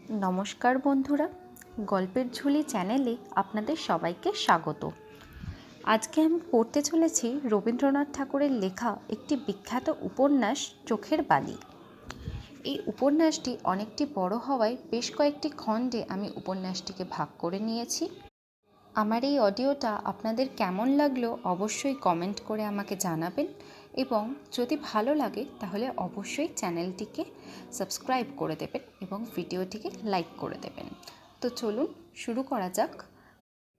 নমস্কার বন্ধুরা, গল্পের ঝুলি চ্যানেলে আপনাদের সবাইকে স্বাগত। আজকে আমি পড়তে চলেছি রবীন্দ্রনাথ ঠাকুরের লেখা একটি বিখ্যাত উপন্যাস চোখের বালি। এই উপন্যাসটি অনেকটি বড় হওয়ায় বেশ কয়েকটি খণ্ডে আমি উপন্যাসটিকে ভাগ করে নিয়েছি। আমার এই অডিওটা আপনাদের কেমন লাগলো অবশ্যই কমেন্ট করে আমাকে জানাবেন, এবং যদি ভালো লাগে তাহলে অবশ্যই চ্যানেলটিকে সাবস্ক্রাইব করে দেবেন এবং ভিডিওটিকে লাইক করে দেবেন। তো চলুন শুরু করা যাক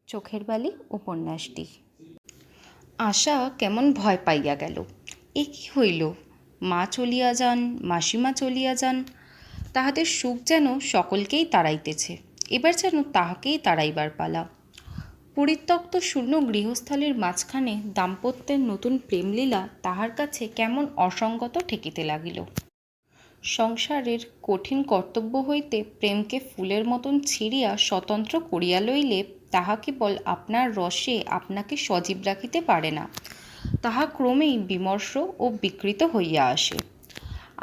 চোখের বালি উপন্যাসটি। আশা কেমন ভয় পাইয়া গেল। এ কি হইল? মা চলিয়া যান, মাসিমা চলিয়া যান, তাহাদের সুখ যেন সকলকেই তাড়াইতেছে, এবার যেন তাহাকেই তাড়াইবার পালা। পরিত্যক্ত শূন্য গৃহস্থলীর মাঝখানে দাম্পত্যের নতুন প্রেমলীলা তাহার কাছে কেমন অসঙ্গত ঠেকিতে লাগিল। সংসারের কঠিন কর্তব্য হইতে প্রেমকে ফুলের মতন ছিঁড়িয়া স্বতন্ত্র করিয়া লইলে তাহা কেবল আপনার রসে আপনাকে সজীব রাখিতে পারে না, তাহা ক্রমেই বিমর্ষ ও বিকৃত হইয়া আসে।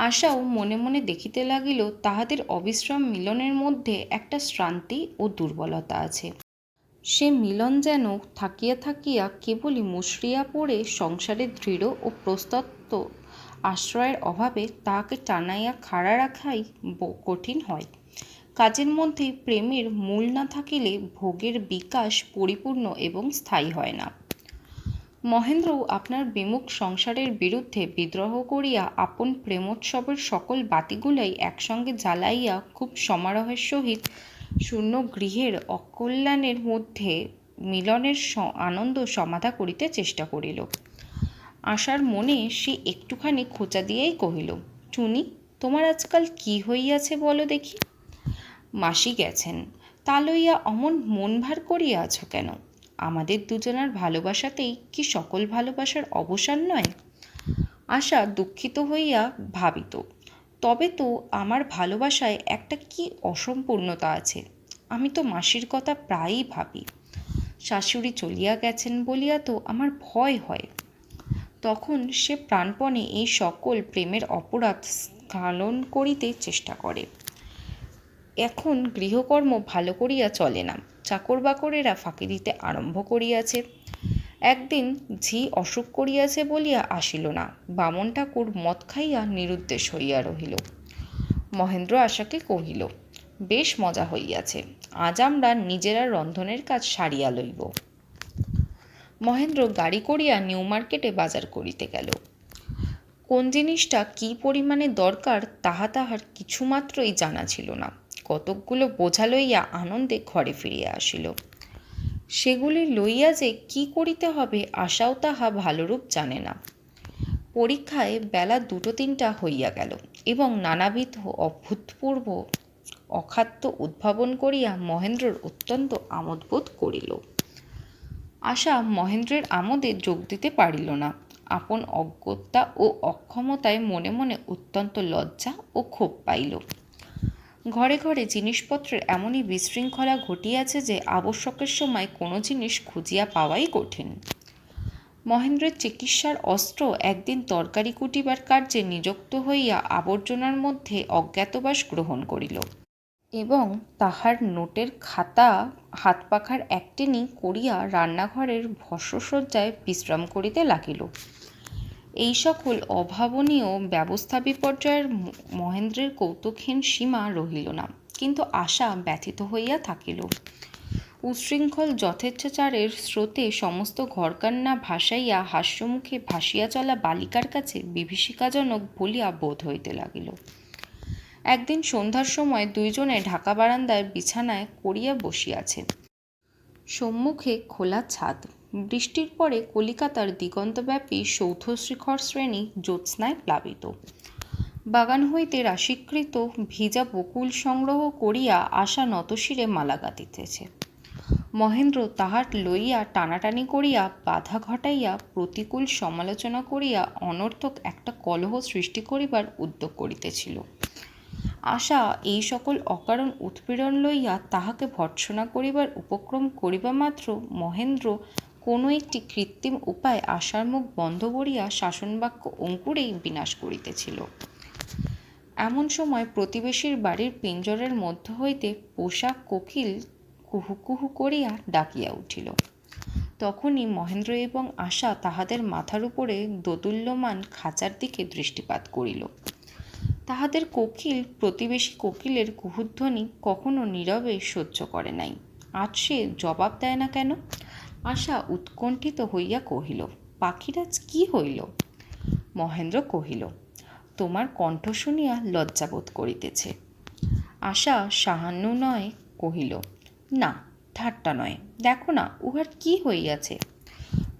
আশাও মনে মনে দেখিতে লাগিল তাহাদের অবিশ্রাম মিলনের মধ্যে একটা শ্রান্তি ও দুর্বলতা আছে। সে মিলন যেন থাকিয়া থাকিয়া কেবলই মুষড়িয়া পড়ে সংসারের দৃঢ় ও প্রস্তত্ত আশ্রয়ের অভাবে তাহাকে টানাইয়া খাড়া রাখাই কঠিন হয়। কাজের মধ্যে প্রেমের মূল না থাকিলে ভোগের বিকাশ পরিপূর্ণ এবং স্থায়ী হয় না। মহেন্দ্রও আপনার বিমুখ সংসারের বিরুদ্ধে বিদ্রোহ করিয়া আপন প্রেমোৎসবের সকল বাতিগুলাই একসঙ্গে জ্বালাইয়া খুব সমারোহের সহিত শূন্য গৃহের অকল্যাণের মধ্যে মিলনের আনন্দ সমাধা করিতে চেষ্টা করিল। আশার মনে সে একটুখানি খোঁচা দিয়েই কহিল, টুনি, তোমার আজকাল কি হইয়াছে বলো দেখি? মাসি গেছেন, তা লইয়া অমন মন ভার করিয়া আছো কেন? আমাদের দুজনার ভালোবাসাতেই কি সকল ভালোবাসার অবসান নয়? আশা দুঃখিত হইয়া ভাবিত, তবে তো আমার ভালোবাসায় একটা কি অসম্পূর্ণতা আছে। আমি তো মাসির কথা প্রায়ই ভাবি। শাশুড়ি চলিয়া গেছেন বলিয়া তো আমার ভয় হয়। তখন সে প্রাণপণে এই সকল প্রেমের অপরাধ স্খলন করিতে চেষ্টা করে। এখন গৃহকর্ম ভালো করিয়া চলে না, চাকর বাকরেরা ফাঁকি দিতে আরম্ভ করিয়াছে। একদিন ঝি অসুখ করিয়াছে বলিয়া আসিল না, বামন ঠাকুর মদ খাইয়া নিরুদ্দেশ হইয়া রহিল। মহেন্দ্র আশাকে কহিল, বেশ মজা হইয়াছে, আজ আমরা নিজেরা রন্ধনের কাজ সারিয়া লইব। মহেন্দ্র গাড়ি করিয়া নিউ মার্কেটে বাজার করিতে গেল। কোন জিনিসটা কি পরিমাণে দরকার তাহা তাহার কিছুমাত্রই জানা ছিল না। কতকগুলো বোঝা লইয়া আনন্দে ঘরে ফিরিয়া আসিল। সেগুলি লইয়া যে কি করিতে হবে আশাও তাহা ভালোরূপ জানে না। পরীক্ষায় বেলা 2-3 হইয়া গেল এবং নানাবিধ অভূতপূর্ব অখাদ্য উদ্ভাবন করিয়া মহেন্দ্রর অত্যন্ত আমোদবোধ করিল। আশা মহেন্দ্রের আমোদে যোগ দিতে পারিল না। আপন অজ্ঞতা ও অক্ষমতায় মনে মনে অত্যন্ত লজ্জা ও ক্ষোভ পাইল। ঘরে ঘরে জিনিসপত্রের এমনই বিশৃঙ্খলা ঘটিয়াছে যে আবশ্যকের সময় কোনো জিনিস খুঁজিয়া পাওয়াই কঠিন। মহেন্দ্রের চিকিৎসার অস্ত্র একদিন তরকারি কুটিবার কার্যে নিযুক্ত হইয়া আবর্জনার মধ্যে অজ্ঞাতবাস গ্রহণ করিল এবং তাহার নোটের খাতা হাত পাখার একটেনি করিয়া রান্নাঘরের ভস্মসজ্জায় বিশ্রাম করিতে লাগিল। এই সকল অভাবনীয় ব্যবস্থা বিপর্যয়ের মহেন্দ্রের কৌতুকহীন সীমা রহিল না, কিন্তু আশা ব্যথিত হইয়া থাকিল। উচ্ছৃঙ্খল যথেচ্ছাচারের স্রোতে সমস্ত ঘরকান্না ভাসাইয়া হাস্যমুখে ভাসিয়া চলা বালিকার কাছে বিভীষিকাজনক বলিয়া বোধ হইতে লাগিল। একদিন সন্ধ্যার সময় দুইজনে ঢাকা বারান্দায় বিছানায় করিয়া বসিয়াছে। সম্মুখে খোলা ছাদ। বৃষ্টির পরে কলিকাতার দিগন্তব্যাপী সৌধশিখর শ্রেণী জ্যোৎস্নায় প্লাবিত। বাগান হইতে রাশীকৃত ভিজা বকুল সংগ্রহ করিয়া আশা নতশিরে মালা গাঁথিতেছে। মহেন্দ্র তাহার লইয়া টানাটানি করিয়া বাধা ঘটাইয়া প্রতিকূল সমালোচনা করিয়া অনর্থক একটা কলহ সৃষ্টি করিবার উদ্যোগ করিতেছিল। আশা এই সকল অকারণ উৎপীড়ন লইয়া তাহাকে ভর্ৎসনা করিবার উপক্রম করিবা মাত্র মহেন্দ্র কোনো একটি কৃত্রিম উপায় আশার মুখ বন্ধ করিয়া শাসনবাক্য অঙ্কুরেই বিনাশ করিতেছিল। এমন সময় প্রতিবেশীর বাড়ির পিঞ্জরের মধ্য হইতে পোষা কোকিল কুহু কুহু করিয়া ডাকিয়া উঠিল। তখনই মহেন্দ্র এবং আশা তাহাদের মাথার উপরে দোদুল্যমান খাঁচার দিকে দৃষ্টিপাত করিল। তাহাদের কোকিল প্রতিবেশী কোকিলের কুহুধ্বনি কখনো নীরবে সহ্য করে নাই, আজ সে জবাব দেয় না কেন? আশা উৎকণ্ঠিত হইয়া কহিল, পাখিরাজ কি হইল? মহেন্দ্র কহিল, তোমার কণ্ঠ শুনিয়া লজ্জাবোধ করিতেছে। আশা সাহান্যনয়ে কহিল, না, ঠাট্টা নয়, দেখো না উহার কি হইয়াছে।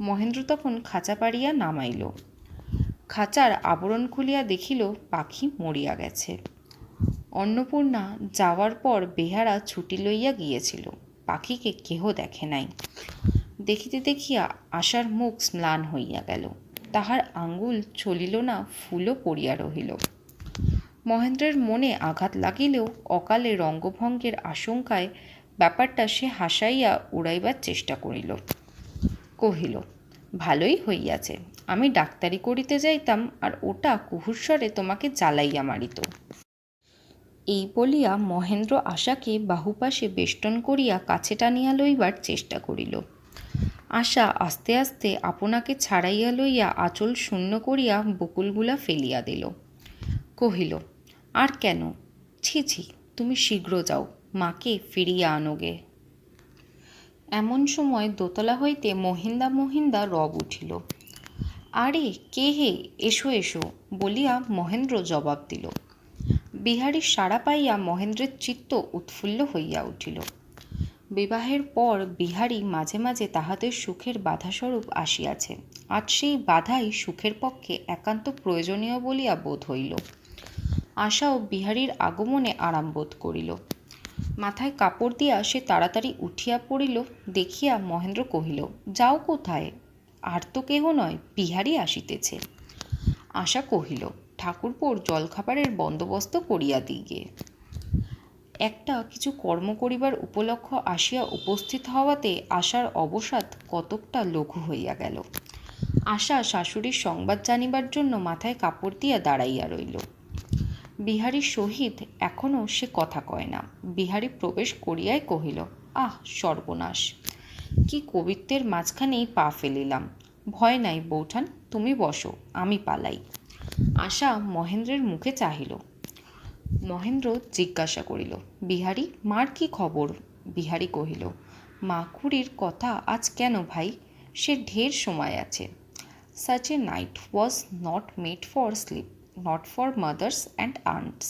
মহেন্দ্র তখন খাঁচা পাড়িয়া নামাইল। খাঁচার আবরণ খুলিয়া দেখিল পাখি মরিয়া গেছে। অন্নপূর্ণা যাওয়ার পর বেহারা ছুটি লইয়া গিয়েছিল, পাখিকে কেহ দেখে নাই। দেখিতে দেখিয়া আশার মুখ ম্লান হইয়া গেল, তাহার আঙ্গুল চলিল না, ফুলও পড়িয়া রহিল। মহেন্দ্রের মনে আঘাত লাগিলেও অকালে রঙ্গভঙ্গের আশঙ্কায় ব্যাপারটা সে হাসাইয়া উড়াইবার চেষ্টা করিল। কহিল, ভালোই হইয়াছে, আমি ডাক্তারি করিতে যাইতাম, আর ওটা কুহুস্বরে তোমাকে জ্বালাইয়া মারিত। এই বলিয়া মহেন্দ্র আশাকে বাহুপাশে বেষ্টন করিয়া কাছে টানিয়া লইবার চেষ্টা করিল। আশা আস্তে আস্তে আপনাকে ছাড়াইয়া লইয়া আঁচল শূন্য করিয়া বকুলগুলা ফেলিয়া দিল। কহিল, আর কেন? ছি ছি, তুমি শীঘ্র যাও, মাকে ফিরিয়া আনোগে। এমন সময় দোতলা হইতে মহিন্দা মহিন্দা রব উঠিল। আরে কে হে, এসো এসো বলিয়া মহেন্দ্র জবাব দিল। বিহারীর সাড়া পাইয়া মহেন্দ্রের চিত্ত উৎফুল্ল হইয়া উঠিল। বিবাহের পর বিহারী মাঝে মাঝে তাহাদের সুখের বাধাস্বরূপ আসিয়াছে, আজ সেই বাধাই সুখের পক্ষে একান্ত প্রয়োজনীয় বলিয়া বোধ হইল। আশাও বিহারীর আগমনে আরাম বোধ করিল। মাথায় কাপড় দিয়া সে তাড়াতাড়ি উঠিয়া পড়িল। দেখিয়া মহেন্দ্র কহিল, যাও কোথায়? আর তো কেহ নয়, বিহারী আসিতেছে। আশা কহিল, ঠাকুরপোর জলখাবারের বন্দোবস্ত করিয়া দিগে। একটা কিছু কর্ম করিবার উপলক্ষ আসিয়া উপস্থিত হওয়াতে আশার অবসাদ কতকটা লঘু হইয়া গেল। আশা শাশুড়ির সংবাদ জানিবার জন্য মাথায় কাপড় দিয়া দাঁড়াইয়া রইল। বিহারীর সহিত এখনও সে কথা কয় না। বিহারী প্রবেশ করিয়াই কহিল, আহ সর্বনাশ, কি কবিত্বের মাঝখানেই পা ফেলিলাম। ভয় নাই বৌঠান, তুমি বসো, আমি পালাই। আশা মহেন্দ্রের মুখে চাহিল। মহেন্দ্র জিজ্ঞাসা করিল, বিহারী, মার কি খবর? বিহারী কহিল, মা খুড়ির কথা আজ কেন ভাই? সে ঢের সময় আছে। Such a night was not made for sleep, not for mothers and aunts.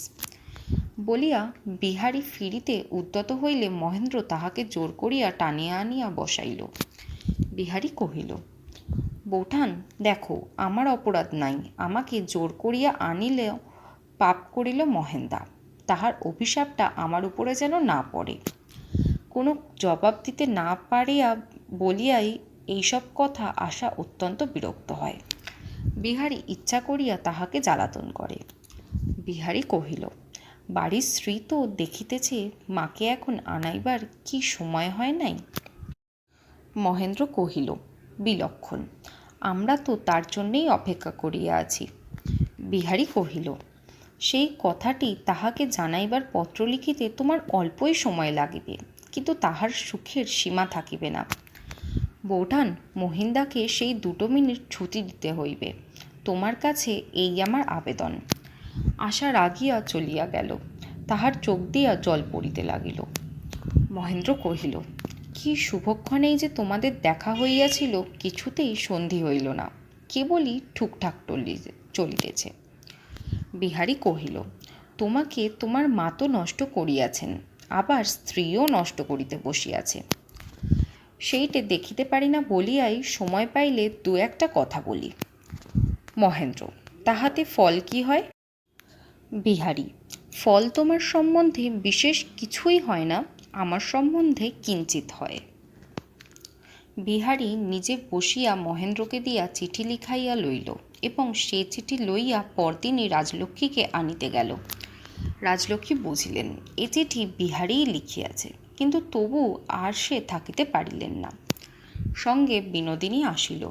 বলিয়া বিহারী ফিরিতে উদ্যত হইলে মহেন্দ্র তাহাকে জোর করিয়া টানিয়া আনিয়া বসাইল। বিহারী কহিল, বৌঠান দেখো, আমার অপরাধ নাই, আমাকে জোর করিয়া আনিলে পাপ করিল মহেন্দা, তাহার অভিশাপটা আমার উপরে যেন না পড়ে। কোনো জবাব দিতে না পারিয়া বলিয়াই এইসব কথা আশা অত্যন্ত বিরক্ত হয়। বিহারী ইচ্ছা করিয়া তাহাকে জ্বালাতন করে। বিহারী কহিল, বাড়ির স্ত্রী তো দেখিতেছে, মাকে এখন আনাইবার কি সময় হয় নাই? মহেন্দ্র কহিল, বিলক্ষণ, আমরা তো তার জন্যেই অপেক্ষা করিয়া আছি। বিহারী কহিল, সেই কথাটি তাহাকে জানাইবার পত্র লিখিতে তোমার অল্পই সময় লাগিবে, কিন্তু তাহার সুখের সীমা থাকিবে না। বৌঠান, মহিন্দাকে সেই 2 মিনিট ছুটি দিতে হইবে, তোমার কাছে এই আমার আবেদন। আশা রাগিয়া চলিয়া গেল, তাহার চোখ দিয়া জল পড়িতে লাগিল। মহেন্দ্র কহিল, কি শুভক্ষণেই যে তোমাদের দেখা হইয়াছিল, কিছুতেই সন্ধি হইল না, কেবলই ঠুকঠাক চলিতেছে। বিহারী কহিল, তোমাকে তোমার মা তো নষ্ট করিয়াছেন, আবার স্ত্রীও নষ্ট করিতে বসিয়াছে। সেইটে দেখিতে পারি না বলিয়াই সময় পাইলে 2-1 কথা বলি। মহেন্দ্র, তাহাতে ফল কি হয়? বিহারী, ফল তোমার সম্বন্ধে বিশেষ কিছুই হয় না, আমার সম্বন্ধে কিঞ্চিত হয়। বিহারী নিজে বসিয়া মহেন্দ্রকে দিয়া চিঠি লিখাইয়া লইল এবং সে চিঠি লইয়া পরদিনই রাজলক্ষ্মীকে আনিতে গেল। রাজলক্ষ্মী বুঝিলেন এ চিঠি বিহারীই লিখিয়াছে, কিন্তু তবু আর সে থাকিতে পারিলেন না। সঙ্গে বিনোদিনী আসিল।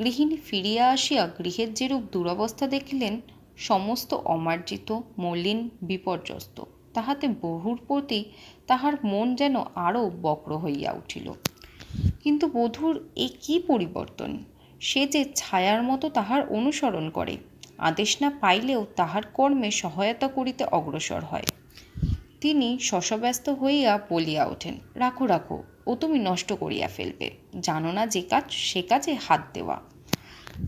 গৃহিণী ফিরিয়া আসিয়া গৃহের যেরূপ দুরবস্থা দেখিলেন, সমস্ত অমার্জিত, মলিন, বিপর্যস্ত। তাহাতে বধূর প্রতি তাহার মন যেন আরও বক্র হইয়া উঠিল। কিন্তু বধূর এ কী পরিবর্তন! সে যে ছায়ার মতো তাহার অনুসরণ করে, আদেশ না পাইলেও তাহার কর্মে সহায়তা করিতে অগ্রসর হয়। তিনি শশব্যস্ত হইয়া বলিয়া ওঠেন, রাখো রাখো, ও তুমি নষ্ট করিয়া ফেলবে, জানো না যে কাজ সে কাজে হাত দেওয়া।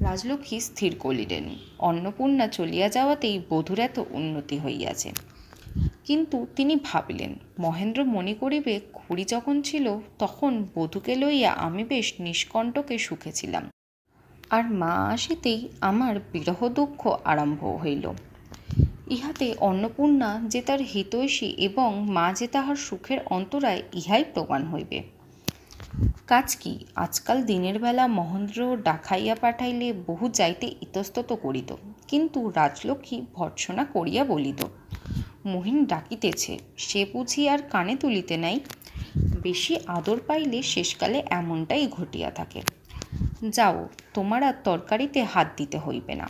রাজলক্ষ্মী স্থির করিলেন, অন্নপূর্ণা চলিয়া যাওয়াতেই বধূর এত উন্নতি হইয়াছে। কিন্তু তিনি ভাবিলেন, মহেন্দ্র মনে করিবে খুড়ি যখন ছিল তখন বধূকে লইয়া আমি বেশ নিষ্কণ্টকে সুখে ছিলাম, আর মা আসিতেই আমার বিরহ দুঃখ আরম্ভ হইল। ইহাতে অন্নপূর্ণা যে তার হিতৈষী এবং মা যে তাহার সুখের অন্তরায়, ইহাই প্রমাণ হইবে। কাজ কি, আজকাল দিনের বেলা মহেন্দ্র ডাকাইয়া পাঠাইলে বহু যাইতে ইতস্তত করিত, কিন্তু রাজলক্ষ্মী ভর্ৎসনা করিয়া বলিত, মহিন ডাকিতেছে, সে বুঝি আর কানে তুলিতে নাই। বেশি আদর পাইলে শেষকালে এমনটাই ঘটিয়া থাকে। যাও, তোমার আর তরকারিতে হাত দিতে হইবে না।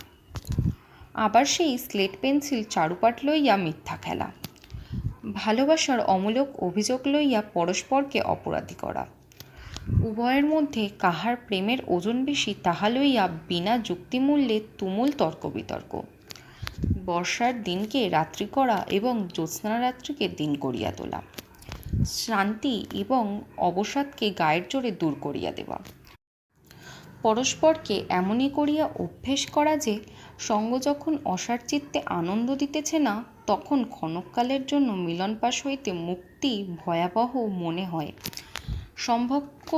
আবার সেই স্লেট পেন্সিল চারুপাঠ লইয়া মিথ্যা খেলা, ভালোবাসার অমূলক অভিযোগ লইয়া পরস্পরকে অপরাধী করা, উভয়ের মধ্যে কাহার প্রেমের ওজন বেশি তাহা লইয়া বিনা যুক্তিমূল্যে তুমুল তর্ক বিতর্ক, বর্ষার দিনকে রাত্রি করা এবং জ্যোৎস্নারাত্রিকে দিন করিয়া তোলা, শ্রান্তি এবং অবসাদকে গায়ের জোরে দূর করিয়া দেওয়া, পরস্পরকে এমনই করিয়া অভ্যেস করা যে সঙ্গ যখন অসার চিত্তে আনন্দ দিতেছে না, তখন ক্ষণকালের জন্য মিলনপাশ হইতে মুক্তি ভয়াবহ মনে হয়, সম্ভব্য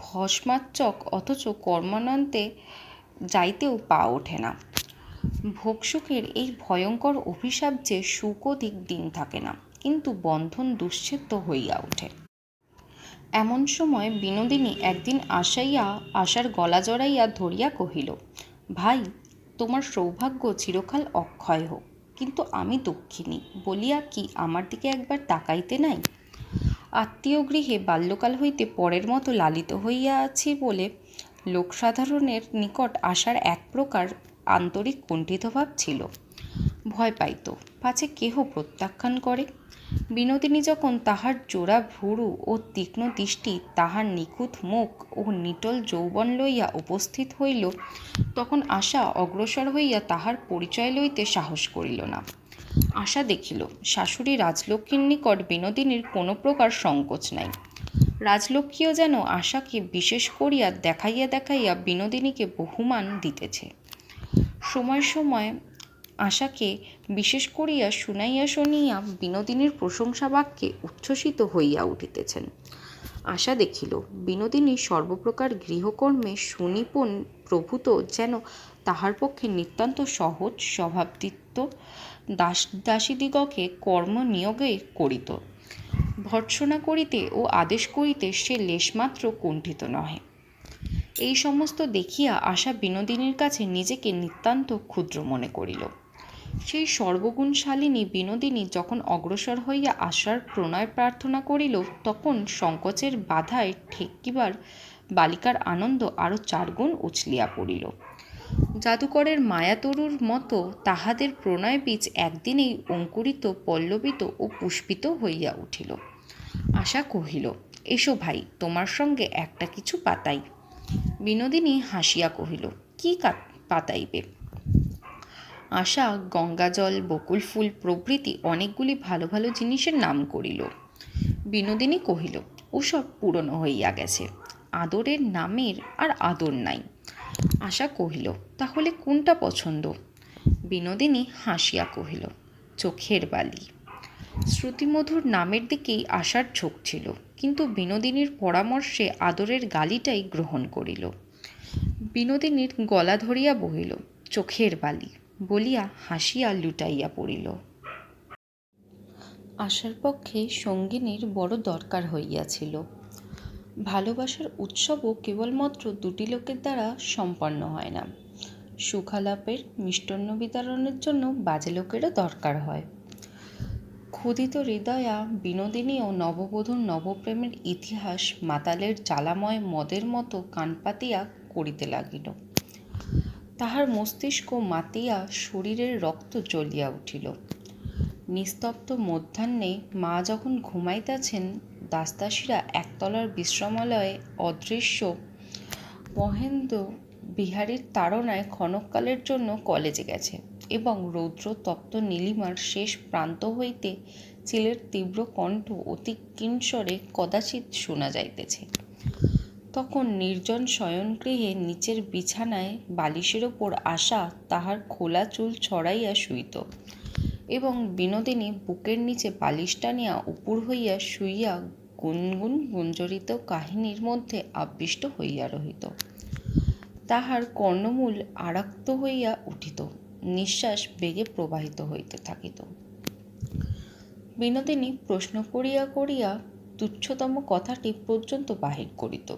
ভস্মাচ্ছক, অথচ কর্মানন্তে যাইতেও পা ওঠে না। ভোগসুখের এই ভয়ঙ্কর অভিশাপ যে সুখ অধিক দিন থাকে না, কিন্তু বন্ধন দুশ্ছেদ্য হইয়া ওঠে। এমন সময় বিনোদিনী একদিন আশার গলা জড়াইয়া ধরিয়া কহিল, ভাই, তোমার সৌভাগ্য চিরকাল অক্ষয় হোক, কিন্তু আমি দুঃখিনী বলিয়া কি আমার দিকে একবার তাকাইতে নাই? আত্মীয় গৃহে বাল্যকাল হইতে পরের মতো লালিত হইয়া আছি বলে লোকসাধারণের নিকট আসার এক প্রকার আন্তরিক কুণ্ঠিতভাব ছিল। ভয় পাইত পাছে কেহ প্রত্যাখ্যান করে। বিনোদিনী যখন তাহার জোড়া ভুরু ও তীক্ষ্ণ দৃষ্টি, তাহার নিখুঁত মুখ ও নিটল যৌবন লইয়া উপস্থিত হইল, তখন আশা অগ্রসর হইয়া তাহার পরিচয় লইতে সাহস করিল না। আশা দেখিল শাশুড়ি রাজলক্ষ্মীর নিকট বিনোদিনীর কোনো প্রকার সংকোচ নাই। রাজলক্ষ্মীও যেন আশাকে বিশেষ করিয়া দেখাইয়া দেখাইয়া বিনোদিনীকে বহুমান দিতেছে। সময় সময় আশাকে বিশেষ করিয়া শুনাইয়া শুনিয়া বিনোদিনীর প্রশংসা বাক্যে উচ্ছ্বসিত হইয়া উঠিতেছেন। আশা দেখিল বিনোদিনী সর্বপ্রকার গৃহকর্মে সুনিপুণ প্রভূত, যেন তাহার পক্ষে নিতান্ত সহজ স্বভাবদীপ্ত দাসদাসীদিগকে কর্মনিয়োগে করিত। ভর্ৎসনা করিতে ও আদেশ করিতে সে লেশমাত্র কুণ্ঠিত নহে। এই সমস্ত দেখিয়া আশা বিনোদিনীর কাছে নিজেকে নিতান্ত ক্ষুদ্র মনে করিল। সেই সর্বগুণশালিনী বিনোদিনী যখন অগ্রসর হইয়া আশার প্রণয় প্রার্থনা করিল, তখন সংকোচের বাধায় ঠেকিবার বালিকার আনন্দ আরও 4 গুণ উছলিয়া পড়িল। জাদুকরের মায়াতরুর মতো তাহাদের প্রণয় বীজ একদিনেই অঙ্কুরিত, পল্লবিত ও পুষ্পিত হইয়া উঠিল। আশা কহিল, এসো ভাই, তোমার সঙ্গে একটা কিছু পাতাই। বিনোদিনী হাসিয়া কহিল, কি পাতাইবে? আশা গঙ্গাজল, বকুল ফুল প্রভৃতি অনেকগুলি ভালো ভালো জিনিসের নাম করিল। বিনোদিনী কহিল, ওসব পুরনো হইয়া গেছে, আদরের নামের আর আদর নাই। আশা কহিল, তাহলে কোনটা পছন্দ? বিনোদিনী হাসিয়া কহিল, চোখের বালি। শ্রুতিমধুর নামের দিকেই আশার ঝোঁক ছিল, কিন্তু বিনোদিনীর পরামর্শে আদরের গালিটাই গ্রহণ করিল। বিনোদিনীর গলা ধরিয়া বহিল, চোখের বালি বলিয়া হাসিয়া লুটাইয়া পড়িল। আশার পক্ষে সঙ্গিনীর বড় দরকার হইয়াছিল। ভালোবাসার উৎসবও কেবলমাত্র 2টি লোকের দ্বারা সম্পন্ন হয় না। সুখালাপের, মিষ্টান্ন বিতরণের জন্য বাজে লোকেরও দরকার হয়। ক্ষুধিত হৃদয়া বিনোদিনী ও নববধূর নবপ্রেমের ইতিহাস মাতালের জ্বালাময় মদের মতো কান পাতিয়া করিতে লাগিল। তাহার মস্তিষ্ক মাতিয়া শরীরের রক্ত জ্বলিয়া উঠিল। নিস্তব্ধ মধ্যাহ্নে মা যখন ঘুমাইতেছেন, দাসদাসীরা একতলার বিশ্রামালয়ে অদৃশ্য মহেন্দ্র বিহারীর তাড়নায় ক্ষণকালের জন্য কলেজে গেছে এবং রৌদ্রতপ্ত নীলিমার শেষ প্রান্ত হইতে চিলের তীব্র কণ্ঠ অতি কিঞ্চরে কদাচিৎ শোনা যাইতেছে। তখন নির্জন শয়নগৃহে নিচের বিছানায় বালিশের ওপর আশা তাহার খোলা চুল ছড়াইয়া শুইত এবং বিনোদিনী বুকের নিচে বালিশ টানিয়া উপুড় হইয়া শুইয়া গুনগুন গুঞ্জরিত কাহিনীর মধ্যে আবিষ্ট হইয়া রহিত। তাহার কর্ণমূল আরাক্ত হইয়া উঠিত, নিঃশ্বাস বেগে প্রবাহিত হইতে থাকিত। বিনোদিনী প্রশ্ন করিয়া করিয়া তুচ্ছতম কথাটি পর্যন্ত বাহির করিত,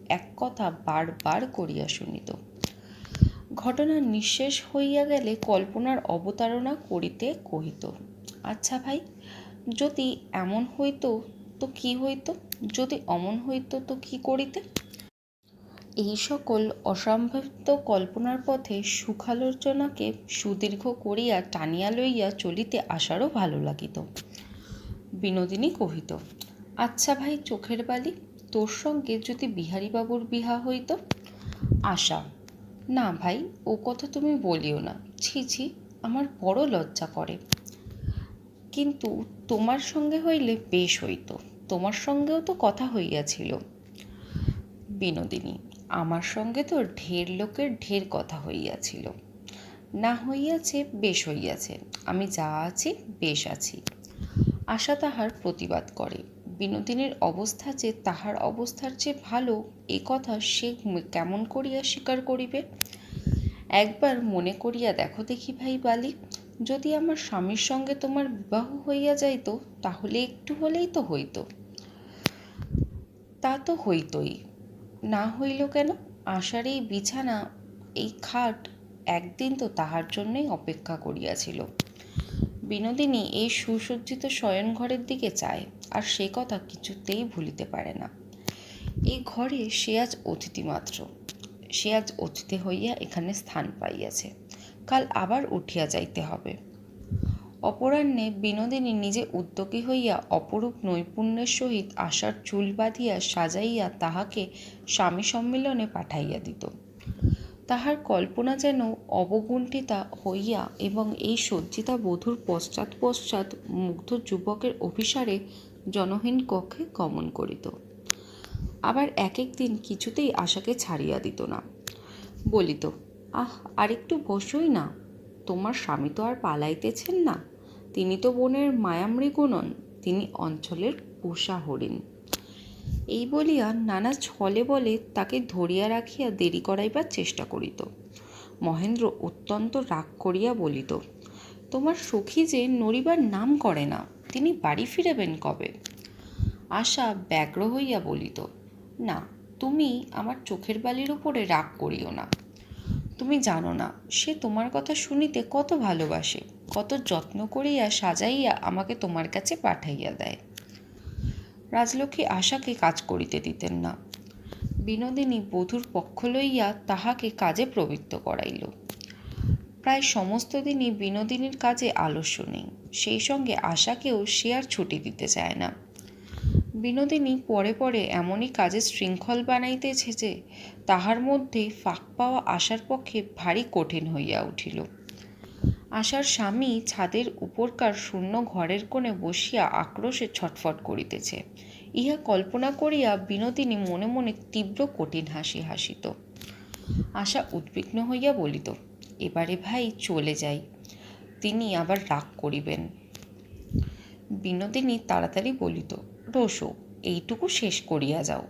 এক কথা বারবার করিয়া শুনিত। ঘটনা নিঃশেষ হইয়া গেলে কল্পনার অবতারণা করিতে কহিত, আচ্ছা ভাই, যদি এমন হইত তো কি হইত, যদি অমন হইত তো কি করিতে? এই সকল অসম্ভাবিত কল্পনার পথে সুখালোচনাকে সুদীর্ঘ করিয়া টানিয়া লইয়া চলিতে আশারও ভালো লাগিত। বিনোদিনী কহিত, আচ্ছা ভাই চোখের বালি, তোর সঙ্গে যদি বিহারীবাবুর বিহা হইত? আশা, না ভাই, ও কথা তুমি বলিও না, ছি ছি, আমার বড় লজ্জা করে। কিন্তু তোমার সঙ্গে হইলে বেশ হইত, তোমার সঙ্গেও তো কথা হইয়াছিল। বিনোদিনী, আমার সঙ্গে তো ঢের লোকের ঢের কথা হইয়াছিল। না হইয়াছে বেশ হইয়াছে, আমি যা আছি বেশ আছি। আশা তাহার প্রতিবাদ করে। বিনোদিনীর অবস্থা যে তাহার অবস্থার চেয়ে ভালো, এ কথা সে কেমন করিয়া স্বীকার করিবে? একবার মনে করিয়া দেখো দেখি ভাই বালি, যদি আমার স্বামীর সঙ্গে তোমার বিবাহ হইয়া যাইত, তাহলে একটু হলেই তো হইত। তা তো হইতই, না হইল কেন? আশার এই বিছানা, এই খাট একদিন তো তাহার জন্যই অপেক্ষা করিয়াছিল। বিনোদিনী এই সুসজ্জিত শয়নঘরের দিকে চায়, আর সে কথা কিছুতেই ভুলিতে পারে না। এই ঘরে সে আজ অতিথি মাত্র, সে আজ অতিথি হইয়া এখানে স্থান পাইয়াছে, কাল আবার উঠিয়া যাইতে হবে। অপরাহ্নে বিনোদিনী নিজে উদ্যোগী হইয়া অপরূপ নৈপুণ্যের সহিত আশার চুল বাঁধিয়া সাজাইয়া তাহাকে স্বামী সম্মিলনে পাঠাইয়া দিত। তাহার কল্পনা যেন অবগুণ্ঠিতা হইয়া এবং এই সজ্জিতা বধূর পশ্চাৎ পশ্চাৎ মুগ্ধ যুবকের অভিসারে জনহীন কক্ষে গমন করিত। আবার এক এক দিন কিছুতেই আশাকে ছাড়িয়া দিত না, বলিত, আহ, আরেকটু বসোই না, তোমার স্বামী তো আর পালাইতেছেন না, তিনি তো বনের মায়ামৃগ নন, তিনি অঞ্চলের পোষা হরিণ। এই বলিয়া নানা ছলে বলে তাকে ধরিয়া রাখিয়া দেরি করাইবার চেষ্টা করিত। মহেন্দ্র অত্যন্ত রাগ করিয়া বলিত, তোমার সখী যে নড়িবার নাম করে না, তিনি বাড়ি ফিরিবেন কবে? আশা ব্যগ্র হইয়া বলিত, না, তুমি আমার চোখের বালির উপরে রাগ করিও না। তুমি জানো না সে তোমার কথা শুনিতে কত ভালোবাসে, কত যত্ন করিয়া সাজাইয়া আমাকে তোমার কাছে পাঠাইয়া দেয়। রাজলক্ষ্মী আশাকে কাজ করিতে দিতেন না। বিনোদিনী বধূর পক্ষ লইয়া তাহাকে কাজে প্রবৃত্ত করাইল। প্রায় সমস্ত দিনই বিনোদিনীর কাজে আলস্য নেই, সেই সঙ্গে আশাকেও সে আর ছুটি দিতে চায় না। বিনোদিনী পরে পরে এমনই কাজে শৃঙ্খল বানাইতেছে যে তাহার মধ্যে ফাঁক পাওয়া আশার পক্ষে ভারী কঠিন হইয়া উঠিল। আশার স্বামী ছাদের উপরকার শূন্য ঘরের কোণে বসিয়া আক্রোশে ছটফট করিতেছে, ইহা কল্পনা করিয়া বিনোদিনী মনে মনে তীব্র কঠিন হাসি হাসিত। আশা উদ্বিগ্ন হইয়া বলিত, এবারে ভাই চলে যাই, তিনি আবার রাগ করিবেন। বিনোদিনী তাড়াতাড়ি বলিত, রোসো, এইটুকু শেষ করিয়া যাও,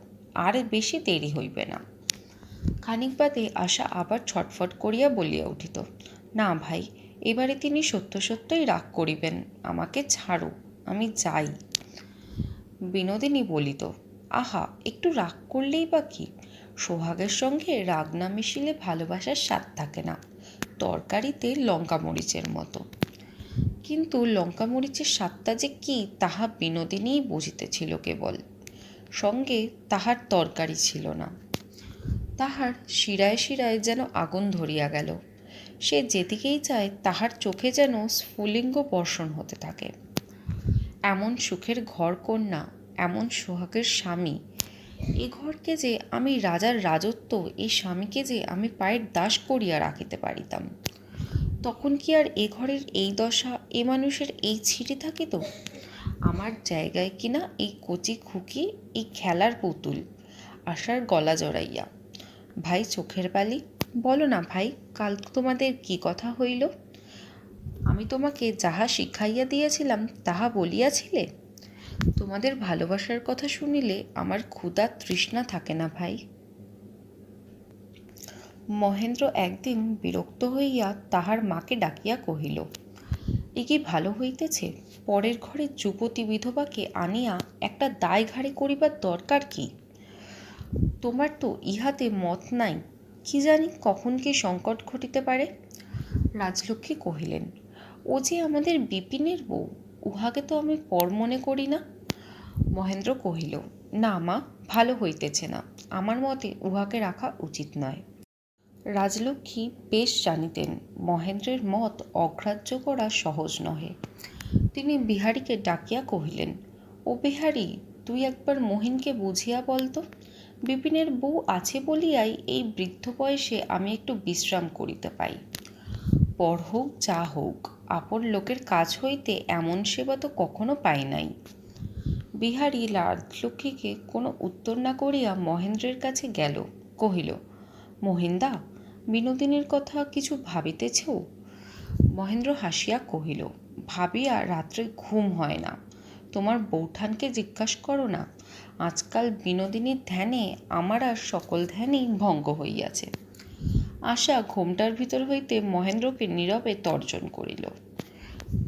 আর বেশি দেরি হইবে না। খানিক বাদে আশা আবার ছটফট করিয়া বলিয়া উঠিত, না ভাই, এবারে তিনি সত্য সত্যই রাগ করিবেন, আমাকে ছাড়ো, আমি যাই। বিনোদিনী বলিত, আহা, একটু রাগ করলেই বা কি, সোহাগের সঙ্গে রাগ না মিশিলে ভালোবাসার স্বাদ থাকে না, তরকারিতে লঙ্কা মরিচের মতো। কিন্তু লঙ্কা মরিচের স্বাদটা যে কি তাহা বিনোদিনীই বুঝিতেছিল কেবল, সঙ্গে তাহার তরকারি ছিল না। তাহার শিরায় শিরায় যেন আগুন ধরিয়া গেল। সে যেদিকেই যায় তাহার চোখে যেন স্ফুলিঙ্গ বর্ষণ হতে থাকে। এমন সুখের ঘর কন্যা, এমন সোহাগের স্বামী, এ ঘরকে যে আমি রাজার রাজত্ব, এই স্বামীকে যে আমি পায়ের দাস করিয়া রাখিতে পারিতাম, তখন কি আর এ ঘরের এই দশা, এ মানুষের এই ছিঁড়ে থাকিত? আমার জায়গায় কিনা এই কচি খুকি, এই খেলার পুতুল। আশার গলা জড়াইয়া, ভাই চোখের বালি, বলো না ভাই, কাল তোমাদের কি কথা হইল? আমি তোমাকে যাহা শিখাইয়া দিয়েছিলাম তাহা বলিয়াছিলে? তোমাদের ভালোবাসার কথা শুনিলে আমার ক্ষুধা তৃষ্ণা থাকে না ভাই। মহেন্দ্র একদিন বিরক্ত হইয়া তাহার মাকে ডাকিয়া কহিল, এ কি ভালো হইতেছে? পরের ঘরে যুবতী বিধবাকে আনিয়া একটা দায় ঘাড়ে করিবার দরকার কি? তোমার তো ইহাতে মত নাই, কি জানি কখন কি সংকট ঘটিতে পারে। রাজলক্ষ্মী কহিলেন, ও যে আমাদের বিপিনের বউ, উহাকে তো আমি পর মনে করি না। মহেন্দ্র কহিল, না মা, ভালো হইতেছে না, আমার মতে উহাকে রাখা উচিত নয়। রাজলক্ষ্মী বেশ জানিতেন মহেন্দ্রের মত অগ্রাহ্য করা সহজ নহে। তিনি বিহারীকে ডাকিয়া কহিলেন, ও বিহারী, তুই একবার মহিনকে বুঝিয়া বলতো, বিপিনের বউ আছে বলিয়াই এই বৃদ্ধ বয়সে আমি একটু বিশ্রাম করিতে পাই। পর হোক যা হোক, আপন লোকের কাজ হইতে এমন সেবা তো কখনো পাই নাই। বিহারী রাজলক্ষ্মীকে কোনো উত্তর না করিয়া মহেন্দ্রের কাছে গেল, কহিল, মহিন্দা, বিনোদিনীর কথা কিছু ভাবিতেছ? মহেন্দ্র হাসিয়া কহিল, ভাবিয়া রাত্রে ঘুম হয় না। তোমার বৌঠানকে জিজ্ঞাসা করো না। আজকাল বিনোদিনীর ধ্যানে আমার আর সকল ধ্যানই ভঙ্গ হইয়াছে। আশা ঘোমটার ভিতর হইতে মহেন্দ্রকে নীরবে তর্জন করিল।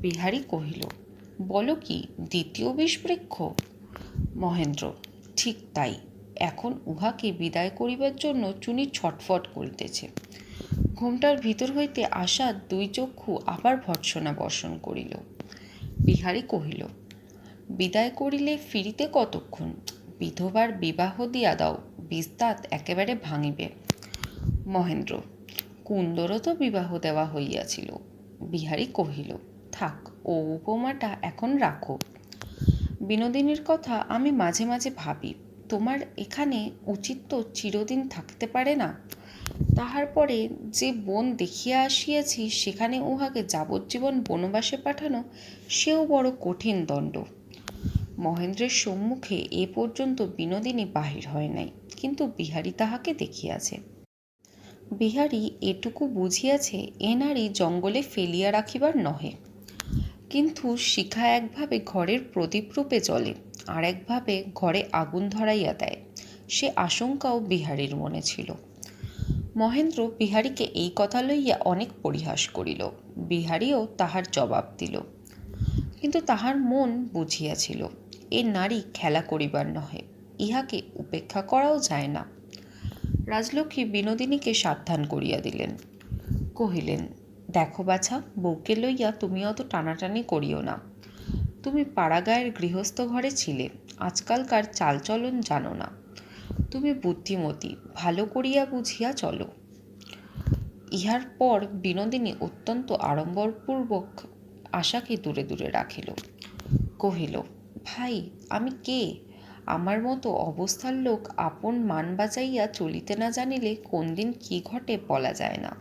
বিহারী কহিল, বলো কি, দ্বিতীয় বিষবৃক্ষ? মহেন্দ্র, ঠিক তাই। এখন উহাকে বিদায় করিবার জন্য চুনি ছটফট করিতেছে। ঘোমটার ভিতর হইতে আশা দুই চক্ষু আবার ভর্ৎসনা বর্ষণ করিল। বিহারী কহিল, বিদায় করিলে ফিরিতে কতক্ষণ? বিধবার বিবাহ দিয়া দাও, বিস্তাত একেবারে ভাঙিবে। মহেন্দ্র, কুন্দরও তো বিবাহ দেওয়া হইয়াছিল। বিহারী কহিল, থাক, ও উপমাটা এখন রাখো। বিনোদিনীর কথা আমি মাঝে মাঝে ভাবি। তোমার এখানে উচিত তো চিরদিন থাকিতে পারে না। তাহার পরে যে বন দেখিয়া আসিয়াছি, সেখানে উহাকে যাবজ্জীবন বনবাসে পাঠানো, সেও বড় কঠিন দণ্ড। মহেন্দ্রের সম্মুখে এ পর্যন্ত বিনোদিনী বাহির হয় নাই, কিন্তু বিহারী তাহাকে দেখিয়াছে। বিহারী এটুকু বুঝিয়াছে এ নারী জঙ্গলে ফেলিয়া রাখিবার নহে। কিন্তু শিখা একভাবে ঘরের প্রদীপরূপে জ্বলে, আর একভাবে ঘরে আগুন ধরাইয়া দেয়, সে আশঙ্কাও বিহারীর মনে ছিল। মহেন্দ্র বিহারীকে এই কথা লইয়া অনেক পরিহাস করিল। বিহারীও তাহার জবাব দিল, কিন্তু তাহার মন বুঝিয়াছিল এ নারী খেলা করিবার নহে, ইহাকে উপেক্ষা করাও যায় না। রাজলক্ষ্মী বিনোদিনীকে সাবধান করিয়া দিলেন, কহিলেন, দেখো বাছা, বউকে লইয়া তুমি অত টানাটানি করিও না। তুমি পাড়াগাঁয়ের গৃহস্থ ঘরে ছিলে, আজকালকার চালচলন জানো না। তুমি বুদ্ধিমতী, ভালো করিয়া বুঝিয়া চলো। ইহার পর বিনোদিনী অত্যন্ত আড়ম্বরপূর্বক আশাকে দূরে দূরে রাখিল। কহিল, ভাই, আমি কে? আমার মতো অবস্থার লোক আপন মান বাঁচাইয়া চলিতে না জানিলে কোন দিন কি ঘটে বলা যায় না।